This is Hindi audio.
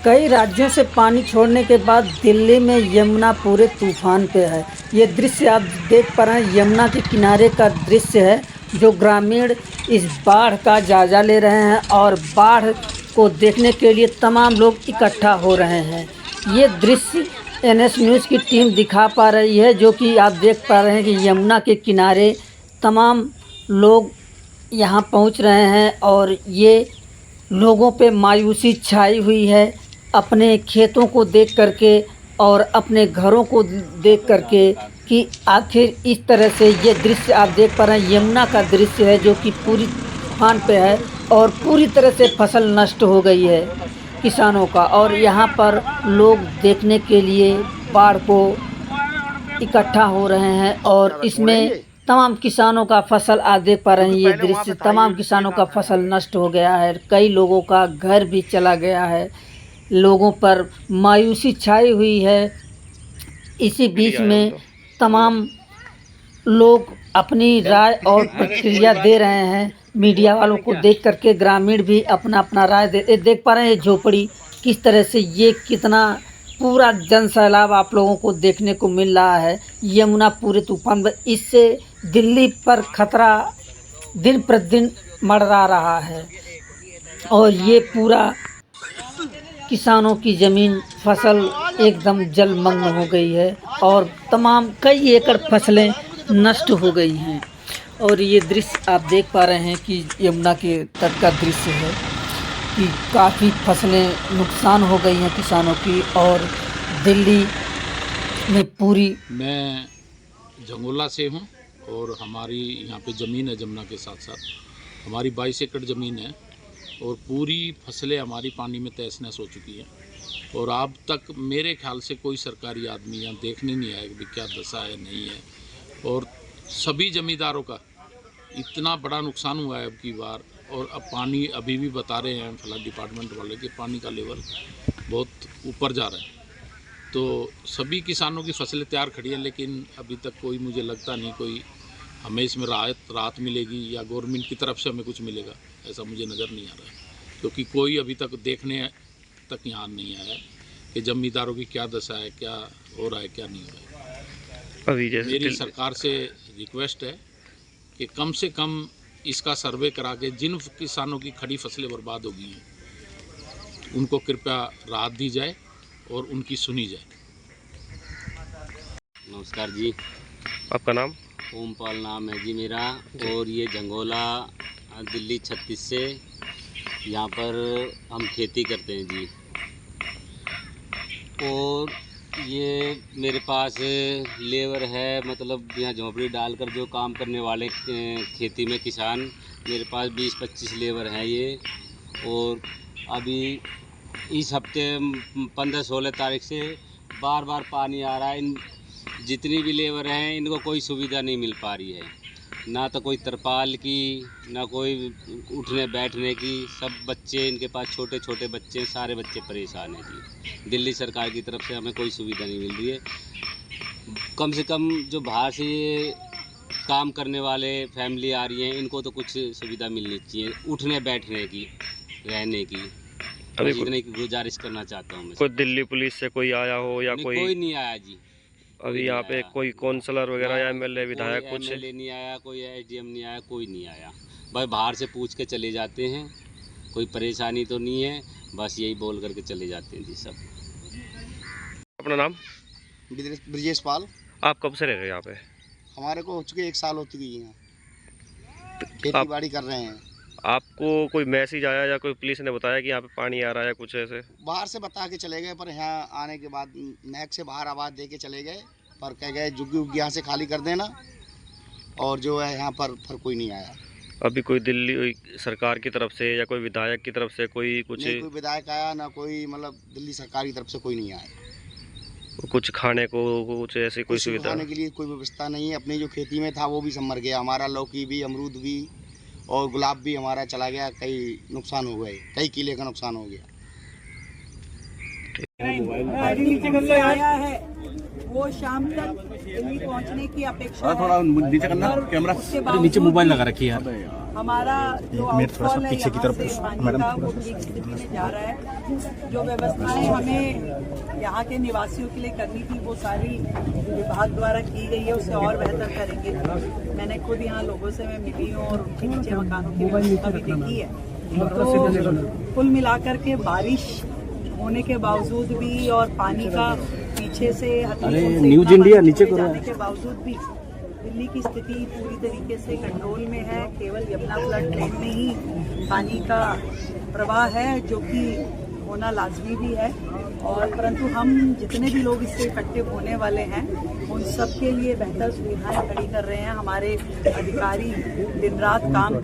कई राज्यों से पानी छोड़ने के बाद दिल्ली में यमुना पूरे तूफान पे है। ये दृश्य आप देख पा रहे हैं, यमुना के किनारे का दृश्य है, जो ग्रामीण इस बाढ़ का जायजा ले रहे हैं और बाढ़ को देखने के लिए तमाम लोग इकट्ठा हो रहे हैं। ये दृश्य एनएस न्यूज़ की टीम दिखा पा रही है, जो कि आप देख पा रहे हैं कि यमुना के किनारे तमाम लोग यहाँ पहुँच रहे हैं और ये लोगों पे मायूसी छाई हुई है। अपने खेतों को देख करके और अपने घरों को देख करके कि आखिर इस तरह से ये दृश्य आप देख पा रहे हैं, यमुना का दृश्य है, जो कि पूरी तूफान पे है और पूरी तरह से फसल नष्ट हो गई है किसानों का। और यहाँ पर लोग देखने के लिए बाढ़ को इकट्ठा हो रहे हैं और इसमें तमाम किसानों का फसल आप देख पा रहे हैं। ये दृश्य तमाम किसानों का फसल नष्ट हो गया है, कई लोगों का घर भी चला गया है, लोगों पर मायूसी छाई हुई है। इसी बीच में तमाम लोग अपनी राय और प्रतिक्रिया दे रहे हैं। मीडिया वालों को देख करके ग्रामीण भी अपना अपना राय देख पा रहे हैं। झोपड़ी किस तरह से, ये कितना पूरा जन सैलाब आप लोगों को देखने को मिल रहा है। यमुना पूरे तूफान में, इससे दिल्ली पर खतरा दिन प्रतिदिन मंडरा रहा है और ये पूरा किसानों की ज़मीन फसल एकदम जलमग्न हो गई है और तमाम कई एकड़ फसलें नष्ट हो गई हैं। और ये दृश्य आप देख पा रहे हैं कि यमुना के तट का दृश्य है कि काफ़ी फसलें नुकसान हो गई हैं किसानों की। और दिल्ली में पूरी, मैं जंगोला से हूँ और हमारी यहाँ पे ज़मीन है जमुना के साथ साथ, हमारी 22 एकड़ ज़मीन है और पूरी फसलें हमारी पानी में तहस-नहस हो चुकी हैं। और अब तक मेरे ख्याल से कोई सरकारी आदमी यहाँ देखने नहीं आया कि क्या दशा है नहीं है। और सभी ज़मींदारों का इतना बड़ा नुकसान हुआ है अब की बार। और अब पानी अभी भी बता रहे हैं फ्लड डिपार्टमेंट वाले कि पानी का लेवल बहुत ऊपर जा रहा है। तो सभी किसानों की फसलें तैयार खड़ी हैं, लेकिन अभी तक कोई, मुझे लगता नहीं कोई हमें इसमें राहत मिलेगी या गवर्नमेंट की तरफ से हमें कुछ मिलेगा, ऐसा मुझे नज़र नहीं आ रहा है। क्योंकि कोई अभी तक देखने तक यहाँ नहीं आया कि जमींदारों की क्या दशा है, क्या हो रहा है, क्या नहीं हो रहा है। मेरी सरकार से रिक्वेस्ट है कि कम से कम इसका सर्वे करा के जिन किसानों की खड़ी फसलें बर्बाद हो गई हैं उनको कृपया राहत दी जाए और उनकी सुनी जाए। नमस्कार जी, आपका नाम? ओमपाल नाम है जी मेरा। और ये जंगोला दिल्ली 36 से यहाँ पर हम खेती करते हैं जी। और ये मेरे पास लेबर है, मतलब यहाँ झोंपड़ी डालकर जो काम करने वाले खेती में किसान, मेरे पास 20-25 लेबर हैं ये। और अभी इस हफ्ते 15-16 तारीख से बार बार पानी आ रहा है। इन जितनी भी लेबर हैं इनको कोई सुविधा नहीं मिल पा रही है, ना तो कोई तरपाल की, ना कोई उठने बैठने की। सब बच्चे, इनके पास छोटे छोटे बच्चे, सारे बच्चे परेशान हैं जी। दिल्ली सरकार की तरफ से हमें कोई सुविधा नहीं मिल रही है। कम से कम जो बाहर से ये काम करने वाले फैमिली आ रही हैं, इनको तो कुछ सुविधा मिलनी चाहिए, उठने बैठने की, रहने की। अभी इतनी गुजारिश करना चाहता हूँ मैं। कोई दिल्ली पुलिस से कोई आया हो या कोई नहीं आया जी। अभी यहाँ पे कोई काउंसलर वगैरह या एमएलए विधायक कुछ? एमएलए नहीं आया, कोई एसडीएम नहीं आया, कोई नहीं आया। बस बाहर से पूछ के चले जाते हैं, कोई परेशानी तो नहीं है, बस यही बोल करके चले जाते हैं जी सब। अपना नाम? ब्रिजेश पाल। आप कब से रह रहे हैं यहाँ पे? हमारे को हो चुके 1 साल हो चुकी है, खेती बाड़ी कर रहे हैं। आपको कोई मैसेज आया या कोई पुलिस ने बताया कि यहाँ पे पानी आ रहा है कुछ ऐसे? बाहर से बता के चले गए, पर यहाँ आने के बाद मैक से बाहर आवाज़ दे के चले गए, पर कह गए जुग्गी उग्गी यहाँ से खाली कर देना। और जो है यहाँ पर कोई नहीं आया। अभी कोई दिल्ली सरकार की तरफ से या कोई विधायक की तरफ से कोई कुछ? नहीं, कोई विधायक आया ना, कोई मतलब दिल्ली सरकार की तरफ से कोई नहीं आया। कुछ खाने को कुछ ऐसी कोई सुविधा? खाने के लिए कोई व्यवस्था नहीं है। अपनी जो खेती में था वो भी सब मर गया, हमारा लौकी भी, अमरूद भी और गुलाब भी हमारा चला गया। कई नुकसान हो गए, कई किले का नुकसान हो गया। वो शाम तक दिल्ली पहुंचने की अपेक्षा थोड़ा है। नीचे करना और कैमरा। उसके नीचे बावजूद मोबाइल भी लगा रखी है यार। हमारा जो थोड़ा सा आउटफॉल है पीछे की यहाँ तरफ से पानी मैडम। का, वो ठीक स्थिति में जा रहा है। जो व्यवस्थाएं हमें यहाँ के निवासियों के लिए करनी थी वो सारी विभाग द्वारा की गई है, उससे और बेहतर करेंगे। मैंने खुद यहाँ लोगों से मैं मिली हूँ और उनके नीचे मकानों की व्यवस्था भी देखी है। तो कुल मिलाकर के बारिश होने के बावजूद भी और पानी का पीछे से न्यूज़ इंडिया नीचे करो। जाने के बावजूद भी दिल्ली की स्थिति पूरी तरीके से कंट्रोल में है। केवल यमुना फ्लड प्लेन में ही पानी का प्रवाह है, जो कि होना लाजमी भी है। और परंतु हम जितने भी लोग इससे इकट्ठे होने वाले हैं उन सब के लिए बेहतर सुविधाएं खड़ी कर रहे हैं। हमारे अधिकारी दिन रात काम